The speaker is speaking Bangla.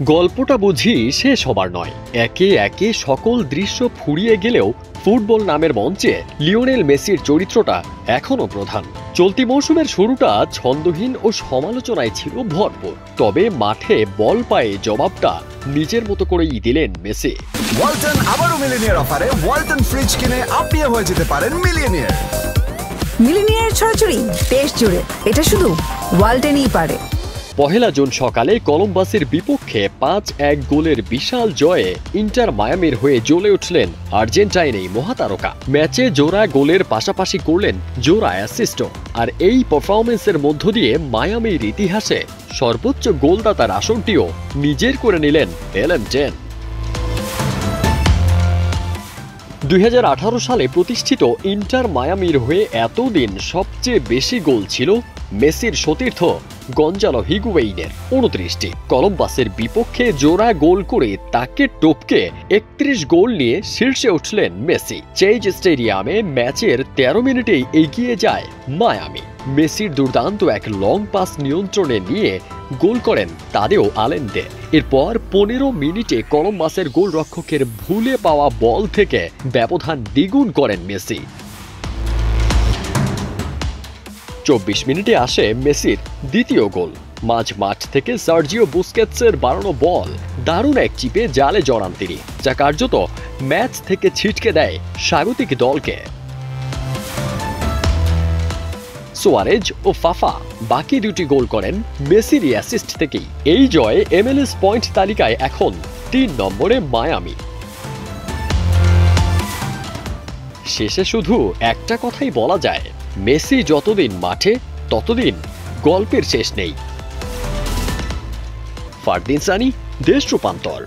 গল্পটা বুঝি শেষ হবার নয়। একে একে সকল দৃশ্য ফুরিয়ে গেলেও ফুটবল নামের মঞ্চে লিওনেল মেসির চরিত্রটা এখনো প্রধান। চলতি মৌসুমের শুরুটা ছন্দহীন ও সমালোচনায় ছিল ভরপুর, তবে মাঠে বল পায়ে জবাবটা নিজের মতো করেই দিলেন মেসি। ওয়ালটন আবারও মিলিনিয়ার অফারে ওয়ালটন ফ্রিজ কিনে আপনিও হয়ে যেতে পারেন মিলিয়নিয়ার। মিলিনিয়ার ছড়াছড়ি দেশ জুড়ে, এটা শুধু ওয়ালটনই পারে। পহেলা জুন সকালে কলম্বাসের বিপক্ষে 5-1 গোলের বিশাল জয়ে ইন্টার মায়ামির হয়ে জ্বলে উঠলেন আর্জেন্টাইন এই মহাতারকা। ম্যাচে জোড়া গোলের পাশাপাশি করলেন জোড়া অ্যাসিস্টও। আর এই পারফরমেন্সের মধ্য দিয়ে মায়ামির ইতিহাসে সর্বোচ্চ গোলদাতার আসনটিও নিজের করে নিলেন এলএম10। 2018 সালে প্রতিষ্ঠিত ইন্টার মায়ামির হয়ে এতদিন সবচেয়ে বেশি গোল ছিল মেসির সতীর্থ গঞ্জালো হিগুয়েইনের 29টি। কলম্বাসের বিপক্ষে জোড়া গোল করে তাকে টপকে 31 গোল নিয়ে শীর্ষে উঠলেন মেসি। চেজ স্টেডিয়ামে ম্যাচের 13 মিনিটেই এগিয়ে যায় মায়ামি। মেসির দুর্দান্ত এক লং পাস নিয়ন্ত্রণে নিয়ে গোল করেন তাদেও আলেন্দে। এরপর 15 মিনিটে কলম্বাসের গোলরক্ষকের ভুলে পাওয়া বল থেকে ব্যবধান দ্বিগুণ করেন মেসি। 24 মিনিটে আসে মেসির দ্বিতীয় গোল। মাঝ মাঠ থেকে সার্জিও বুস্কেটসের বাড়ানো বল দারুণ এক চিপে জালে জড়ান তিনি, যা কার্যত ম্যাচ থেকে ছিটকে দেয় স্বাগতিক দলকে। সুয়ারেজ ও ফাফা বাকি দুটি গোল করেন মেসির অ্যাসিস্ট থেকেই। এই জয়ে MLS পয়েন্ট তালিকায় এখন 3 নম্বরে মায়ামি। শেষে শুধু একটা কথাই বলা যায়, মেসি যতদিন মাঠে ততদিন গল্পের শেষ নেই। ফারদিন সানি, দেশ রূপান্তর।